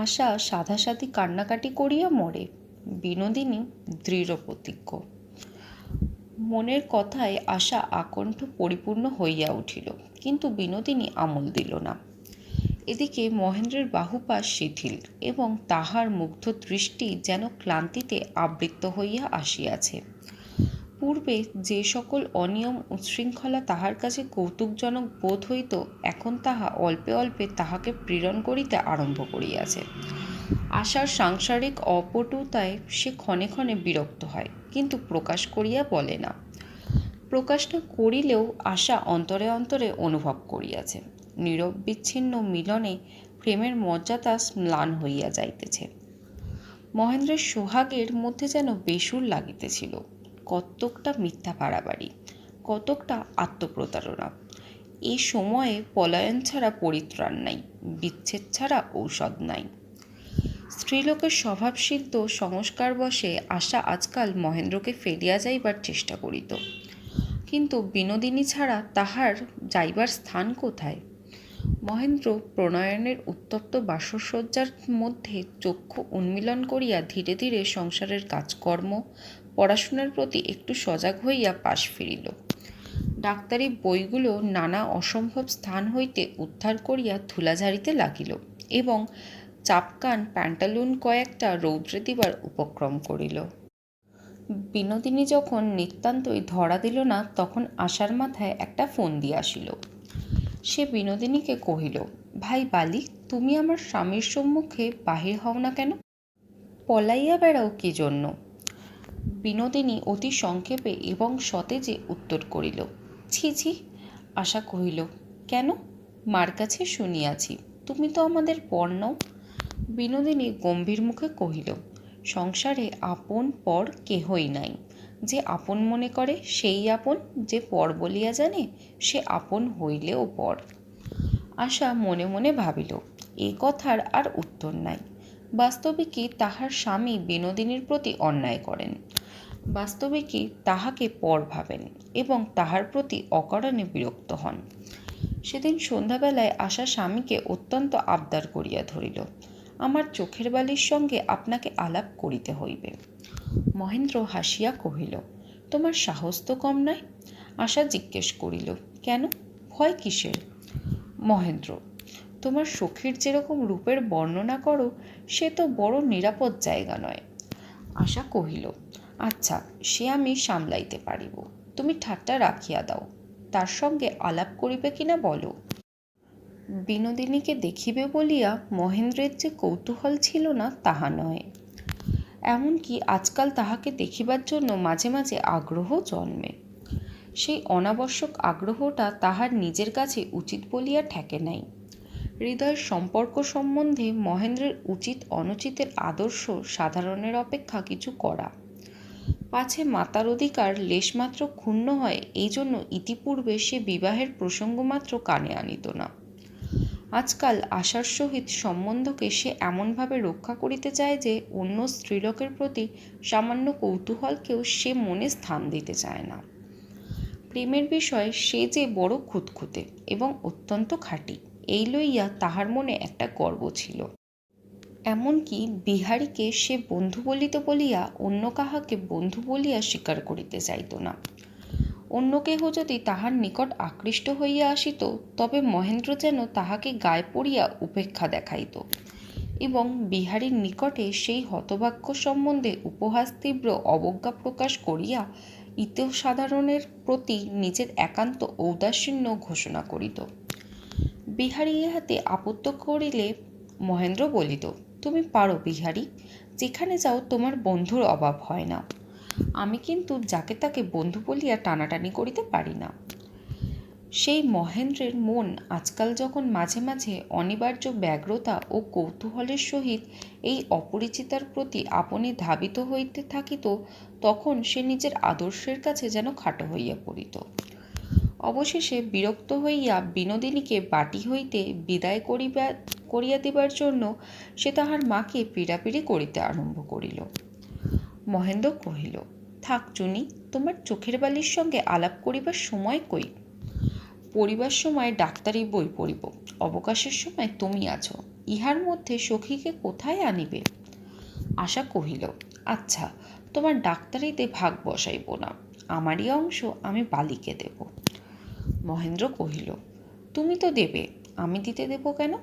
আশা সাধাসাধি কান্নাকাটি করিয়া মরে, বিনোদিনী দৃঢ় প্রতিজ্ঞ। মনের কথায় আশা আকণ্ঠ পরিপূর্ণ হইয়া উঠিল, কিন্তু বিনোদিনী আমল দিল না। এদিকে মহেন্দ্রের বাহুপাশ শিথিল, এবং তাহার মুগ্ধ দৃষ্টি যেন ক্লান্তিতে আবৃত হইয়া আসিয়াছে। পূর্বে যে সকল অনিয়ম উচ্ছৃঙ্খলা তাহার কাছে কৌতুকজনক বোধ হইত, এখন তাহা অল্পে অল্পে তাহাকে পীড়ন করিতে আরম্ভ করিয়াছে। আশার সাংসারিক অপটুতায় সে ক্ষণে ক্ষণে বিরক্ত হয়, কিন্তু প্রকাশ করিয়া বলে না। প্রকাশ না করিলেও আশা অন্তরে অন্তরে অনুভব করিয়াছে, নীরব বিচ্ছিন্ন মিলনে প্রেমের মর্যাদা ম্লান হইয়া যাইতেছে। মহেন্দ্রের সোহাগের মধ্যে যেন বেসুর লাগিতেছিল। কতকটা মিথ্যা বাড়াবাড়ি, কতকটা আত্মপ্রতারণা, এই সময়ে পলায়ন ছাড়া পরিত্রাণ নাই, বিচ্ছেদ ছাড়া ঔষধ নাই। স্ত্রীলোকের স্বভাবসিদ্ধ সংস্কারবশে আশা আজকাল মহেন্দ্রকে ফেলিয়া যাইবার চেষ্টা করিত, কিন্তু বিনোদিনী ছাড়া তাহার যাইবার স্থান কোথায়? মহেন্দ্র প্রণয়নের উত্তপ্ত বাসসজ্জার মধ্যে চক্ষু উন্মীলন করিয়া ধীরে ধীরে সংসারের কাজকর্ম, পড়াশোনার প্রতি একটু সজাগ হইয়া পাশ ফিরিল। ডাক্তারি বইগুলো নানা অসম্ভব স্থান হইতে উদ্ধার করিয়া ধুলা ঝাড়িতে লাগিল এবং চাপকান প্যান্টালুন কয়েকটা রৌদ্রে দিবার উপক্রম করিল। বিনোদিনী যখন নিতান্তই ধরা দিল না, তখন আশার মাথায় একটা ফোন দিয়া আসিল। সে বিনোদিনীকে কহিল, ভাই বালি, তুমি আমার স্বামীর সম্মুখে বাহির হও না কেন? পলাইয়া বেড়াও কি জন্য? বিনোদিনী অতি সংক্ষেপে এবং সতেজে উত্তর করিল, ছি ছি। আশা কহিল, কেন? মার কাছে শুনিয়াছি, তুমি তো আমাদের পর নও। বিনোদিনী গম্ভীর মুখে কহিল, সংসারে আপন পর কেহই নাই। যে আপন মনে করে সেই আপন, যে পর বলিয়া জানে সে আপন হইলেও পর। আশা মনে মনে ভাবিল, এ কথার আর উত্তর নাই। বাস্তবিকই তাহার স্বামী বিনোদিনীর প্রতি অন্যায় করেন, বাস্তবিকই তাহাকে পর ভাবেন এবং তাহার প্রতি অকারণে বিরক্ত হন। সেদিন সন্ধ্যাবেলায় আশা স্বামীকে অত্যন্ত আবদার করিয়া ধরিল, আমার চোখের বালির সঙ্গে আপনাকে আলাপ করিতে হইবে। মহেন্দ্র হাসিয়া কহিল, তোমার সাহস তো কম নয়। আশা জিজ্ঞেস করিল, কেন, ভয় কিসের? মহেন্দ্র, তোমার সখীর যেরকম রূপের বর্ণনা করো সে তো বড় নিরাপদ জায়গা নয়। আশা কহিল, আচ্ছা, সে আমি সামলাইতে পারিব, তুমি ঠাট্টা রাখিয়া দাও। তার সঙ্গে আলাপ করিবে কিনা বলো। বিনোদিনীকে দেখিবে বলিয়া মহেন্দ্রের যে কৌতূহল ছিল না তাহা নয়, এমনকি আজকাল তাহাকে দেখিবার জন্য মাঝে মাঝে আগ্রহ জন্মে। সেই অনাবশ্যক আগ্রহটা তাহার নিজের কাছে উচিত বলিয়া ঠেকে নাই। হৃদয়ের সম্পর্ক সম্বন্ধে মহেন্দ্রের উচিত অনুচিতের আদর্শ সাধারণের অপেক্ষা কিছু কড়া। পাছে মাতার অধিকার লেশমাত্র ক্ষুণ্ণ হয়, এই জন্য ইতিপূর্বে সে বিবাহের প্রসঙ্গমাত্র কানে আনিত না। আজকাল আশার সহিত সম্বন্ধকে সে এমনভাবে রক্ষা করিতে চায় যে অন্য স্ত্রীলোকের প্রতি সামান্য কৌতূহলকেও সে মনে স্থান দিতে চায় না। প্রেমের বিষয়ে সে যে বড় খুঁতখুঁতে এবং অত্যন্ত খাঁটি, এই লইয়া তাহার মনে একটা গর্ব ছিল। এমনকি বিহারীকে সে বন্ধু বলিত বলিয়া অন্য কাহাকে বন্ধু বলিয়া স্বীকার করিতে চাইত না। অন্য কেহ যদি তাহার নিকট আকৃষ্ট হইয়া আসিত, তবে মহেন্দ্র যেন তাহাকে গায়ে পড়িয়া উপেক্ষা দেখাইত এবং বিহারীর নিকটে সেই হতভাগ্য সম্বন্ধে উপহাস তীব্র অবজ্ঞা প্রকাশ করিয়া ইতসাধারণের প্রতি নিজের একান্ত ঔদাসীন্য ঘোষণা করিত। বিহারী ইহাতে আপত্তি করিলে মহেন্দ্র বলিত, তুমি পারো বিহারী, যেখানে যাও তোমার বন্ধুর অভাব হয় না। আমি কিন্তু যাকে তাকে বন্ধু বলিয়া টানাটানি করিতে পারি না। সেই মহেন্দ্রের মন আজকাল যখন মাঝে মাঝে অনিবার্য ব্যগ্রতা ও কৌতূহলের সহিত এই অপরিচিতার প্রতি আপনি ধাবিত হইতে থাকিত, তখন সে নিজের আদর্শের কাছে যেন খাটো হইয়া পড়িত। অবশেষে বিরক্ত হইয়া বিনোদিনীকে বাটি হইতে বিদায় করিয়া দিবার জন্য সে তাহার মাকে পীড়াপিড়ি করিতে আরম্ভ করিল। মহেন্দ্র কহিল, থাক চুনি, তোমার চোখের বালির সঙ্গে আলাপ করিবার সময় কই? পড়িবার সময় ডাক্তারি বই পড়িব, অবকাশের সময় তুমি আছো, ইহার মধ্যে সখীকে কোথায় আনিবে? আশা কহিল, আচ্ছা, তোমার ডাক্তারিতে ভাগ বসাইব না, আমারই অংশ আমি বালিকে দেব। মহেন্দ্র কহিল, তুমি তো দেবে, আমি দিতে দেব কেন?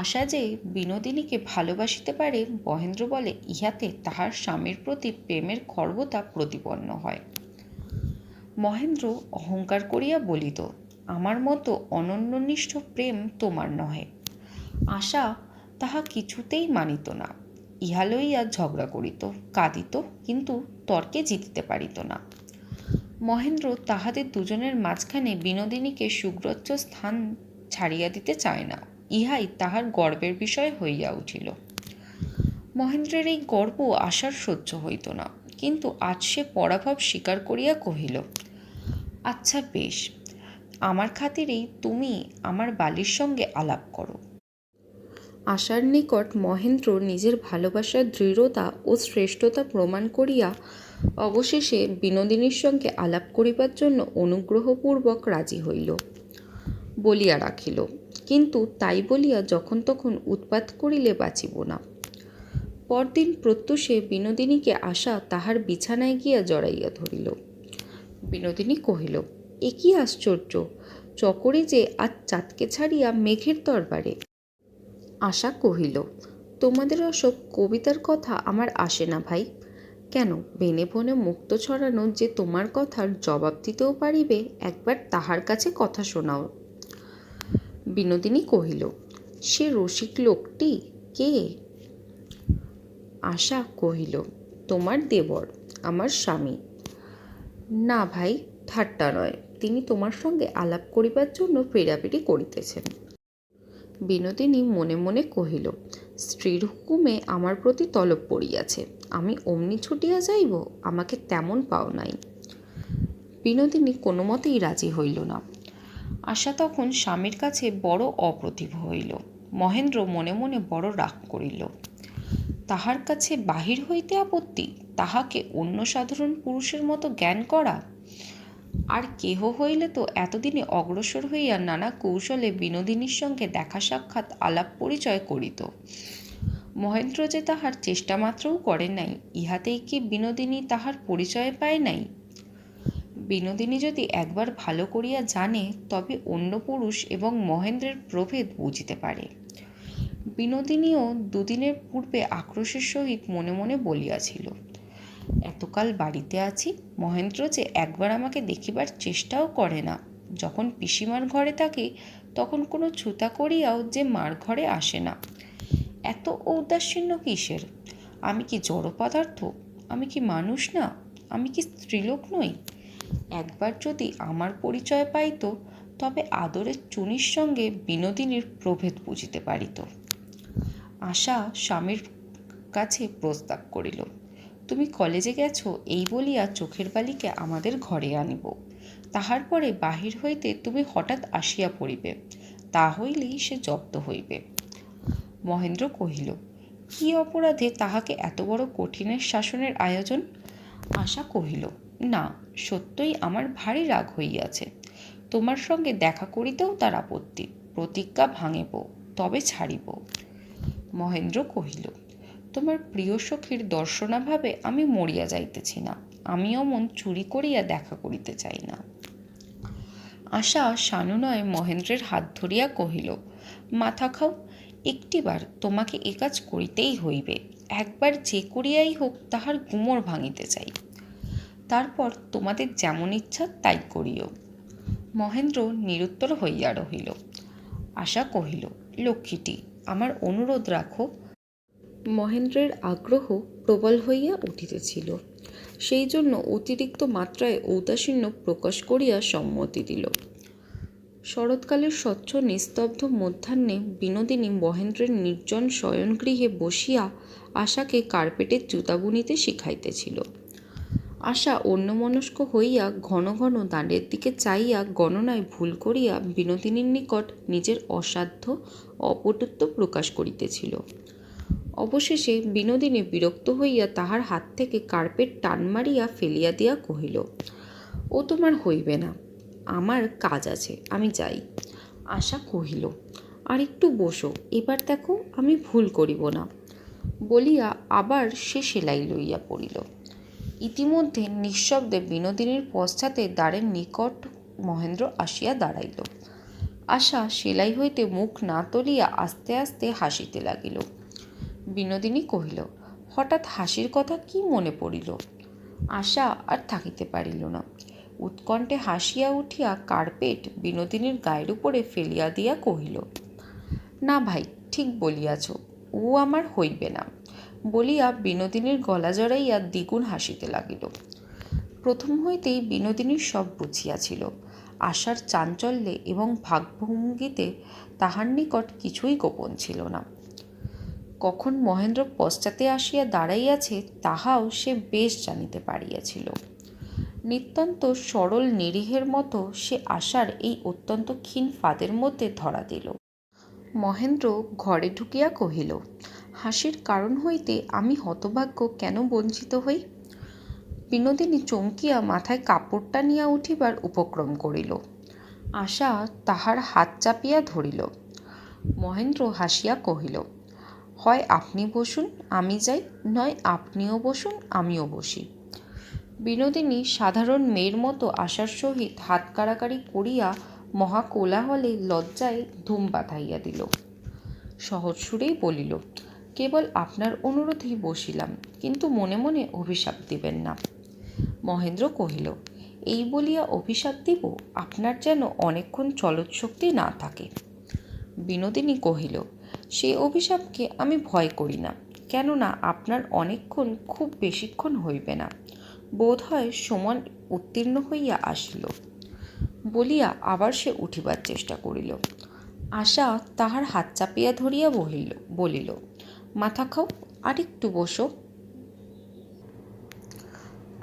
আশা যে বিনোদিনীকে ভালোবাসিতে পারে, মহেন্দ্র বলে ইহাতে তাহার স্বামীর প্রতি প্রেমের খর্বতা প্রতিপন্ন হয়। মহেন্দ্র অহংকার করিয়া বলিত, আমার মতো অনন্যনিষ্ঠ প্রেম তোমার নহে। আশা তাহা কিছুতেই মানিত না, ইহা লইয়া ঝগড়া করিত, কাঁদিত, কিন্তু তর্কে জিতিতে পারিত না। মহেন্দ্র তাহাদের দুজনের মাঝখানে বিনোদিনীকে সুগ্রহ্য স্থান ছাড়িয়া দিতে চায় না, ইহাই তাহার গর্বের বিষয় হইয়া উঠিল। মহেন্দ্রের এই গর্ব আশার সহ্য হইত না, কিন্তু আজ সে পরাভব স্বীকার করিয়া কহিল, আচ্ছা বেশ, আমার খাতিরেই তুমি আমার বালির সঙ্গে আলাপ করো। আশার নিকট মহেন্দ্র নিজের ভালোবাসার দৃঢ়তা ও শ্রেষ্ঠতা প্রমাণ করিয়া অবশেষে বিনোদিনীর সঙ্গে আলাপ করিবার জন্য অনুগ্রহপূর্বক রাজি হইল বলিয়া রাখিল, কিন্তু তাই বলিয়া যখন তখন উৎপাত করিলে বাঁচিব না। পরদিন প্রত্যুষে বিনোদিনীকে আশা তাহার বিছানায় গিয়া জড়াইয়া ধরিল। বিনোদিনী কহিল, এ কি আশ্চর্য, চকরে যে আজ চাঁদকে ছাড়িয়া মেঘের দরবারে। আশা কহিল, তোমাদের অসব কবিতার কথা আমার আসে না ভাই। কেন, বেনে বনে মুক্ত ছড়ানো যে তোমার কথার জবাব দিতেও পারিবে, একবার তাহার কাছে কথা শোনাও। বিনোদিনী কহিল, সে রসিক লোকটি কে? আশা কহিল, তোমার দেবর, আমার স্বামী। না ভাই, ঠাট্টা নয়, তিনি তোমার সঙ্গে আলাপ করিবার জন্য পেড়াপিড়ি করিতেছেন। বিনোদিনী মনে মনে কহিল, স্ত্রীর হুকুমে আমার প্রতি তলব পড়িয়াছে, আমি অমনি ছুটিয়া যাইব, আমাকে তেমন পাও নাই। বিনোদিনী কোনো মতেই রাজি হইল না। আশা তখন স্বামীর কাছে বড় অপ্রতিভ হইল। মহেন্দ্র মনে মনে বড় রাগ করিল। তাহার কাছে বাহির হইতে আপত্তি, তাহাকে অন্য সাধারণ পুরুষের মতো জ্ঞান করা। আর কেহ হইলে তো এতদিনে অগ্রসর হইয়া নানা কৌশলে বিনোদিনীর সঙ্গে দেখা সাক্ষাৎ আলাপ পরিচয় করিত। মহেন্দ্র যে তাহার চেষ্টা মাত্রও করে নাই, ইহাতেই কি বিনোদিনী তাহার পরিচয় পায় নাই? বিনোদিনী যদি একবার ভালো করিয়া জানে, তবে অন্য পুরুষ এবং মহেন্দ্রের প্রভেদ বুঝিতে পারে। বিনোদিনীও দুদিনের পূর্বে আক্রোশের সহিত মনে মনে বলিয়াছিল, এতকাল বাড়িতে আছি, মহেন্দ্র যে একবার আমাকে দেখিবার চেষ্টাও করে না। যখন পিসিমার ঘরে থাকি তখন কোনো ছুতা করিয়াও যে মার ঘরে আসে না। এত ঔদাসীন্য কিসের? আমি কি জড় পদার্থ? আমি কি মানুষ না? আমি কি স্ত্রীলোক নই? একবার যদি আমার পরিচয় পাইত, তবে আদরের চুনির সঙ্গে বিনোদিনীর প্রভেদ বুঝিতে পারিত। আশা স্বামীর কাছে প্রস্তাব করিল, তুমি কলেজে গেছো এই বলিয়া চোখের বালিকে আমাদের ঘরে আনিব, তাহার পরে বাহির হইতে তুমি হঠাৎ আসিয়া পড়িবে, তা হইলেই সে জব্দ হইবে। মহেন্দ্র কহিল, কি অপরাধে তাহাকে এত বড় কঠিনের শাসনের আয়োজন? আশা কহিল, না, সত্যই আমার ভারী রাগ হইয়াছে। তোমার সঙ্গে দেখা করিতেও তার আপত্তি, প্রতিজ্ঞা ভাঙিব, তবে ছাড়িব। মহেন্দ্র কহিল, তোমার প্রিয় সখীর দর্শনাভাবে আমি মরিয়া যাইতেছি না, আমি অমন চুরি করিয়া দেখা করিতে চাই না। আশা সানুনয়ে মহেন্দ্রের হাত ধরিয়া কহিল, মাথা খাও, একটিবার তোমাকে এ কাজ করিতেই হইবে, একবার যে করিয়াই হোক তাহার গুমর ভাঙিতে চাই, তারপর তোমাদের যেমন ইচ্ছা তাই করিও। মহেন্দ্র নিরুত্তর হইয়া রহিল। আশা কহিল, লক্ষ্মীটি, আমার অনুরোধ রাখো। মহেন্দ্রের আগ্রহ প্রবল হইয়া উঠিতেছিল, সেই জন্য অতিরিক্ত মাত্রায় ঔদাসীন্য প্রকাশ করিয়া সম্মতি দিল। শরৎকালের স্বচ্ছ নিস্তব্ধ মধ্যাহ্নে বিনোদিনী মহেন্দ্রের নির্জন শয়নগৃহে বসিয়া আশাকে কার্পেটের জুতা বুনিতে শিখাইতেছিল। আশা অন্যমনস্ক হইয়া ঘন ঘন দাঁড়ের দিকে চাইয়া গণনায় ভুল করিয়া বিনোদিনীর নিকট নিজের অসাধ্য অপটুত্ব প্রকাশ করিতেছিল। অবশেষে বিনোদিনী বিরক্ত হইয়া তাহার হাত থেকে কার্পেট টান মারিয়া ফেলিয়া দিয়া কহিল, ও তোমার হইবে না, আমার কাজ আছে, আমি যাই। আশা কহিল, আর একটু বসো, এবার দেখো আমি ভুল করিব না, বলিয়া আবার সে সেলাই লইয়া পড়িল। ইতিমধ্যে নিঃশব্দে বিনোদিনীর পশ্চাতে দ্বারের নিকট মহেন্দ্র আসিয়া দাঁড়াইল। আশা সেলাই হইতে মুখ না তুলিয়া আস্তে আস্তে হাসিতে লাগিল। বিনোদিনী কহিল, হঠাৎ হাসির কথা কি মনে পড়িল? আশা আর থাকিতে পারিল না, উৎকণ্ঠে হাসিয়া উঠিয়া কার্পেট বিনোদিনীর গায়ের উপরে ফেলিয়া দিয়া কহিল, না ভাই, ঠিক বলিয়াছ, ও আমার হইবে না, বলিয়া বিনোদিনীর গলা জড়াইয়া দ্বিগুণ হাসিতে লাগিল। প্রথম হইতেই বিনোদিনীর সব বুঝিয়াছিল। আশার চাঞ্চল্যে এবং ভাবভঙ্গিতে তাহার নিকট কিছুই গোপন ছিল না। কখন মহেন্দ্র পশ্চাতে আসিয়া দাঁড়াইয়াছে তাহাও সে বেশ জানিতে পারিয়াছিল। নিতান্ত সরল নিরীহের মতো সে আশার এই অত্যন্ত ক্ষীণ ফাঁদের মধ্যে ধরা দিল। মহেন্দ্র ঘরে ঢুকিয়া কহিল, হাসির কারণ হইতে আমি হতভাগ্য কেন বঞ্চিত হই? বিনোদিনী চমকিয়া মাথায় কাপড় টানিয়া উঠিবার উপক্রম করিল। আশা তাহার হাত চাপিয়া ধরিল। মহেন্দ্র হাসিয়া কহিল, হয় আপনি বসুন, আমি যাই, নয় আপনিও বসুন, আমিও বসি। বিনোদিনী সাধারণ মেয়ের মতো আশার সহিত হাত কাড়াকাড়ি করিয়া মহা কোলাহলে লজ্জায় ধুম বাঁধাইয়া দিল। সহজ সুরেই বলিল, কেবল আপনার অনুরোধেই বসিলাম, কিন্তু মনে মনে অভিশাপ দিবেন না। মহেন্দ্র কহিল, এই বলিয়া অভিশাপ দিব? আপনার যেন অনেকক্ষণ চলৎশক্তি না থাকে। বিনোদিনী কহিল, সে অভিশাপকে আমি ভয় করি না, কেননা আপনার অনেকক্ষণ খুব বেশিক্ষণ হইবে না, বোধ হয় সমান উত্তীর্ণ হইয়া আসিল। বলিয়া আবার সে উঠিবার চেষ্টা করিল। আশা তাহার হাত চাপিয়া ধরিয়া বলিল, মাথা খাও, আর একটু বসো।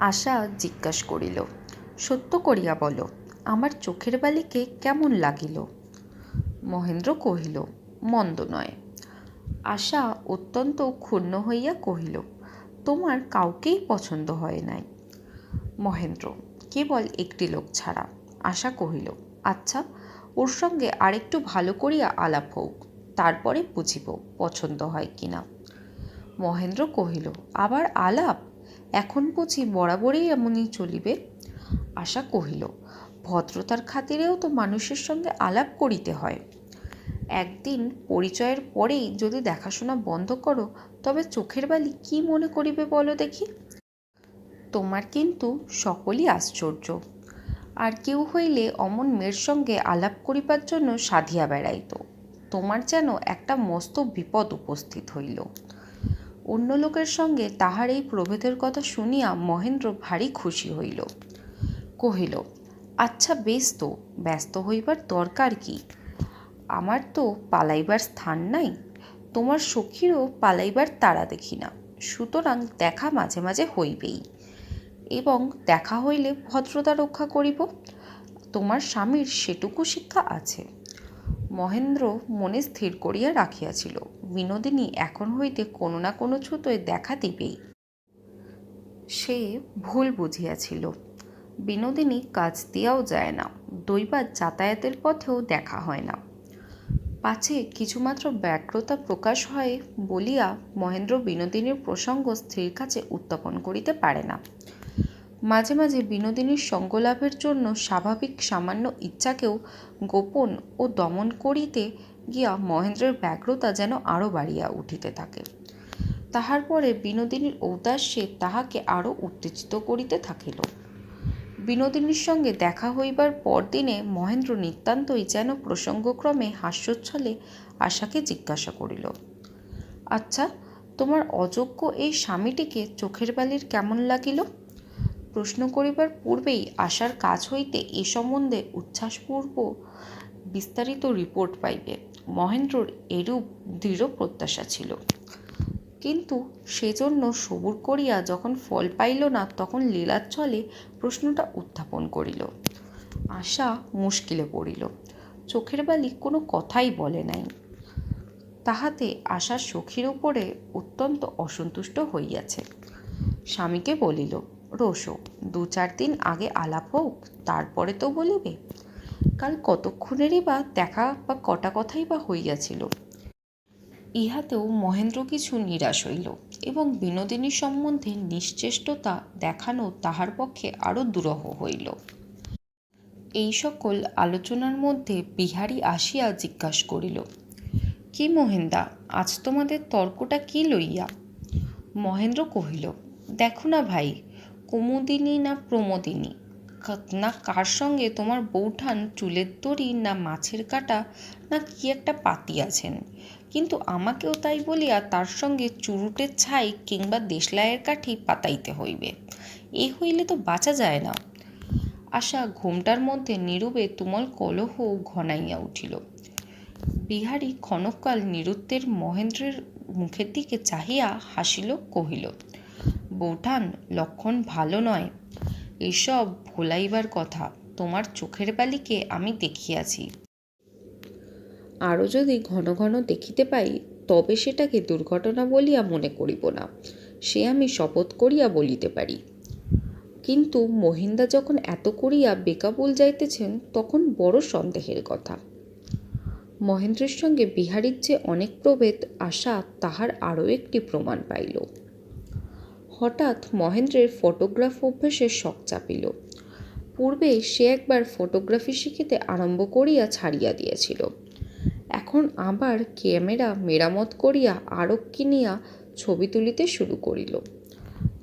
আশা জিজ্ঞাসা করিল, সত্য করিয়া বলো, আমার চোখের বালিকে কেমন লাগিল? মহেন্দ্র কহিল, মন্দ নয়। আশা অত্যন্ত ক্ষুণ্ণ হইয়া কহিল, তোমার কাউকেই পছন্দ হয় নাই? মহেন্দ্র, কেবল একটি লোক ছাড়া। আশা কহিল, আচ্ছা, ওর সঙ্গে আরেকটু ভালো করিয়া আলাপ হোক, তারপরে বুঝিব পছন্দ হয় কিনা। মহেন্দ্র কহিল, আবার আলাপ? এখন বুঝি বরাবরই এমনই চলিবে? আশা কহিল, ভদ্রতার খাতিরেও তো মানুষের সঙ্গে আলাপ করিতে হয়। একদিন পরিচয়ের পরেই যদি দেখাশোনা বন্ধ করো, তবে চোখের বালি কি মনে করিবে বলো দেখি? তোমার কিন্তু সকলই আশ্চর্য। আর কেউ হইলে অমন মেয়ের সঙ্গে আলাপ করিবার জন্য সাধিয়া বেড়াইত। তোমার যেন একটা মস্ত বিপদ উপস্থিত হইল। অন্য লোকের সঙ্গে তাহার এই প্রভেদের কথা শুনিয়া মহেন্দ্র ভারী খুশি হইল। কহিল, আচ্ছা বেশ, তো ব্যস্ত হইবার দরকার কি? আমার তো পালাইবার স্থান নাই, তোমার সখীরও পালাইবার তাড়া দেখি না, সুতরাং দেখা মাঝে মাঝে হইবেই, এবং দেখা হইলে ভদ্রতা রক্ষা করিব। তোমার স্বামীর সেটুকু শিক্ষা আছে। মহেন্দ্র মনে স্থির করিয়া রাখিয়াছিল, বিনোদিনী এখন হইতে কোনো না কোনো ছুতোয় দেখা দিবেই। সে ভুল বুঝিয়াছিল। বিনোদিনী কাজ দিয়াও যায় না, দৈবাৎ যাতায়াতের পথেও দেখা হয় না। পাছে কিছুমাত্র ব্যগ্রতা প্রকাশ হয় বলিয়া মহেন্দ্র বিনোদিনীর প্রসঙ্গ স্ত্রীর কাছে উত্থাপন করিতে পারে না। মাঝে মাঝে বিনোদিনীর সঙ্গলাভের জন্য স্বাভাবিক সামান্য ইচ্ছাকেও গোপন ও দমন করিতে গিয়া মহেন্দ্রের ব্যগ্রতা যেন আরও বাড়িয়া উঠিতে থাকে। তাহার পরে বিনোদিনীর ঔদাস্যে তাহাকে আরও উত্তেজিত করিতে থাকিল। বিনোদিনীর সঙ্গে দেখা হইবার পরদিনে মহেন্দ্র নিতান্তই যেন প্রসঙ্গক্রমে হাস্যোচ্ছলে আশাকে জিজ্ঞাসা করিল, আচ্ছা, তোমার অযোগ্য এই স্বামীটিকে চোখের বালির কেমন লাগিল? প্রশ্ন করিবার পূর্বেই আশার কাছ হইতে এ সম্বন্ধে উচ্ছ্বাসপূর্ব বিস্তারিত রিপোর্ট পাইবে মহেন্দ্রর এরূপ দৃঢ় প্রত্যাশা ছিল। কিন্তু সেজন্য সবুর করিয়া যখন ফল পাইল না, তখন লীলাচ্ছলে প্রশ্নটা উত্থাপন করিল। আশা মুশকিলে পড়িল। চোখের বালি কোনো কথাই বলে নাই। তাহাতে আশার সখীর উপরে অত্যন্ত অসন্তুষ্ট হইয়াছে। স্বামীকে বলিল, রোসো, 2-4 দিন আগে আলাপ হোক, তারপরে তো বলিবে। কাল কতক্ষণেরই বা দেখা বা কটা কথাই বা হইয়াছিল। ইহাতেও মহেন্দ্র কিছু নিরাশ হইল, এবং বিনোদিনী সম্বন্ধে নিশ্চেষ্টতা দেখানো তাহার পক্ষে আরও দুরূহ হইল। এই সকল আলোচনার মধ্যে বিহারী আসিয়া জিজ্ঞাসা করিল, কি মহেন্দা, আজ তোমাদের তর্কটা কি লইয়া? মহেন্দ্র কহিল, দেখো না ভাই, কুমুদিনী না প্রমোদিনী, না কার সঙ্গে তোমার বৌঠান চুলের দড়ি না মাছের কাঁটা না কি একটা পাতিয়াছেন, কিন্তু আমাকেও তাই বলিয়া তার সঙ্গে চুরুটের ছাই কিংবা দেশলাইয়ের কাঠি পাতাইতে হইবে। এই হইলে তো বাঁচা যায় না। আশা ঘোমটার মধ্যে নীরবে তুমুল কলহ ঘনাইয়া উঠিল। বিহারী ক্ষণকাল নিরুত্তর মহেন্দ্রের মুখের দিকে চাহিয়া হাসিল, কহিল, বৌঠান, লক্ষণ ভালো নয়। এসব ভোলাইবার কথা, তোমার চোখের বালিকে আমি দেখিয়াছি। আরও যদি ঘন ঘন দেখিতে পাই, তবে সেটাকে দুর্ঘটনা বলিয়া মনে করিব না, সে আমি শপথ করিয়া বলিতে পারি। কিন্তু মহিন্দা যখন এত করিয়া বেকাবুল যাইতেছেন, তখন বড় সন্দেহের কথা। মহেন্দ্রের সঙ্গে বিহারীর যে অনেক প্রভেদ, আশা তাহার আরও একটি প্রমাণ পাইল। হঠাৎ মহেন্দ্রের ফটোগ্রাফ অভ্যাসের শখ চাপিল। পূর্বে সে একবার ফটোগ্রাফি শিখিতে আরম্ভ করিয়া ছাড়িয়া দিয়াছিল। এখন আবার ক্যামেরা মেরামত করিয়া আরও কিনিয়া ছবি তুলিতে শুরু করিল।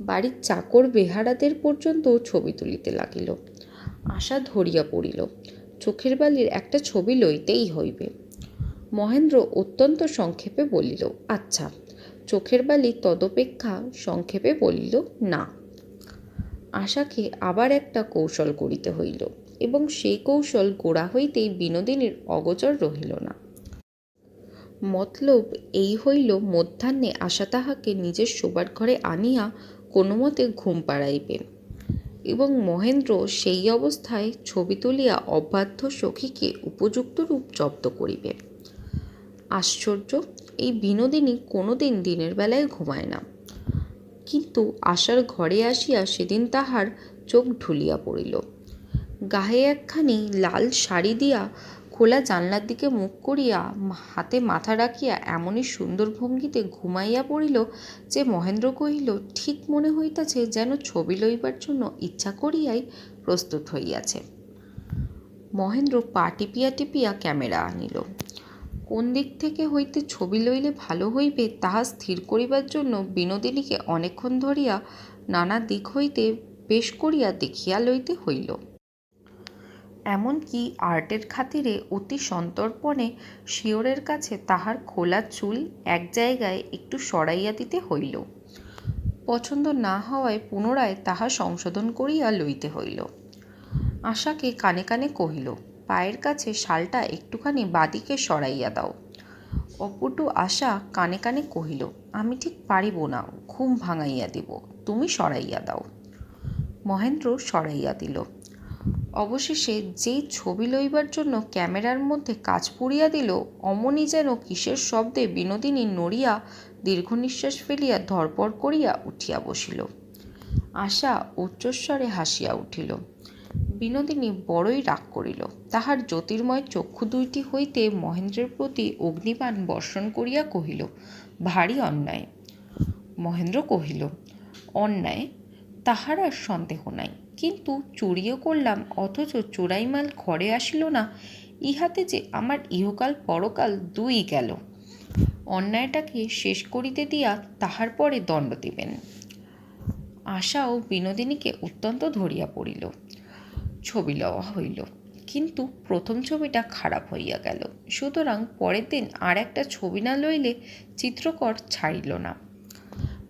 বাড়ির চাকর বেহারাদের পর্যন্ত ছবি তুলিতে লাগিল। আশা ধরিয়া পড়িল, চোখের বালির একটা ছবি লইতেই হইবে। মহেন্দ্র অত্যন্ত সংক্ষেপে বলিল, আচ্ছা। চোখের বালি তদপেক্ষা সংক্ষেপে বলিল, না। আশাকে আবার একটা কৌশল করিতে হইল, এবং সেই কৌশল গোড়া হইতেই বিনোদিনীর অগোচর রহিল না। মতলব এই হইল, মধ্যাহ্নে আশা তাহাকে নিজের শোবার ঘরে আনিয়া কোনো মতে ঘুম পাড়াইবে, এবং মহেন্দ্র সেই অবস্থায় ছবি তুলিয়া অবাধ্য সখীকে উপযুক্ত রূপ জব্দ করিবে। আশ্চর্য, এই বিনোদিনী কোনো দিন দিনের বেলায় ঘুমায় না, কিন্তু আশার ঘরে আসিয়া সেদিন তাহার চোখ ঢুলিয়া পড়িল। গায়ে একখানি লাল শাড়ি দিয়া খোলা জানলার দিকে মুখ করিয়া হাতে মাথা রাখিয়া এমনই সুন্দর ভঙ্গিতে ঘুমাইয়া পড়িল যে মহেন্দ্র কহিল, ঠিক মনে হইতেছে যেন ছবি লইবার জন্য ইচ্ছা করিয়াই প্রস্তুত হইয়াছে। মহেন্দ্র পা টিপিয়া টিপিয়া ক্যামেরা আনিল। কোন দিক থেকে হইতে ছবি লইলে ভালো হইবে তাহা স্থির করিবার জন্য বিনোদিনীকে অনেকক্ষণ ধরিয়া নানা দিক হইতে বেশ করিয়া দেখিয়া লইতে হইল। এমনকি আর্টের খাতিরে অতি সন্তর্পণে শিয়রের কাছে তাহার খোলা চুল এক জায়গায় একটু সরাইয়া দিতে হইল। পছন্দ না হওয়ায় পুনরায় তাহা সংশোধন করিয়া লইতে হইল। আশাকে কানে কানে কহিল, পায়ের কাছে শালটা একটুখানি বাদিকে সরাইয়া দাও। অপটু আশা কানে কানে কহিল, আমি ঠিক পারিব না, ঘুম ভাঙাইয়া দিব, তুমি সরাইয়া দাও। মহেন্দ্র সরাইয়া দিল। অবশেষে যেই ছবি লইবার জন্য ক্যামেরার মধ্যে কাজ পুড়িয়া দিল, অমনি যেন কিসের শব্দে বিনোদিনী নড়িয়া দীর্ঘ নিঃশ্বাস ফেলিয়া ধরপড় করিয়া উঠিয়া বসিল। আশা উচ্চস্বরে হাসিয়া উঠিল। বিনোদিনী বড়ই রাগ করিল। তাহার জ্যোতির্ময় চক্ষু দুইটি হইতে মহেন্দ্রের প্রতি অগ্নিবাণ বর্ষণ করিয়া কহিল, ভারী অন্যায়। মহেন্দ্র কহিল, অন্যায় তাহার আর সন্দেহ নাই, কিন্তু চুরিও করলাম, অথচ চোরাই মাল ঘরে আসিল না, ইহাতে যে আমার ইহকাল পরকাল দুই গেল। অন্যায়টাকে শেষ করিতে দিয়া তাহার পরে দণ্ড দিবেন। আশাও বিনোদিনীকে অত্যন্ত ধরিয়া পড়িল। ছবি লওয়া হইল, কিন্তু প্রথম ছবিটা খারাপ হইয়া গেল, সুতরাং পরের দিন আর একটা ছবি না লইলে চিত্রকর ছাড়িল না।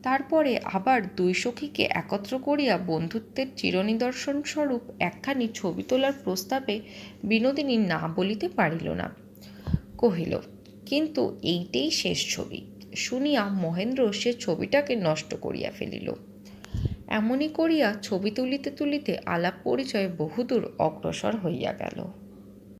তারপরে আবার দুই সখীকে একত্র করিয়া বন্ধুত্বের চিরনিদর্শন স্বরূপ একখানি ছবি তোলার প্রস্তাবে বিনোদিনী না বলিতে পারিল না। কহিল, কিন্তু এইটেই শেষ ছবি। শুনিয়া মহেন্দ্র সে ছবিটাকে নষ্ট করিয়া ফেলিল। এমনি করিয়া ছবি তুলিতে তুলিতে আলাপ পরিচয় বহুদূর অগ্রসর হইয়া গেল।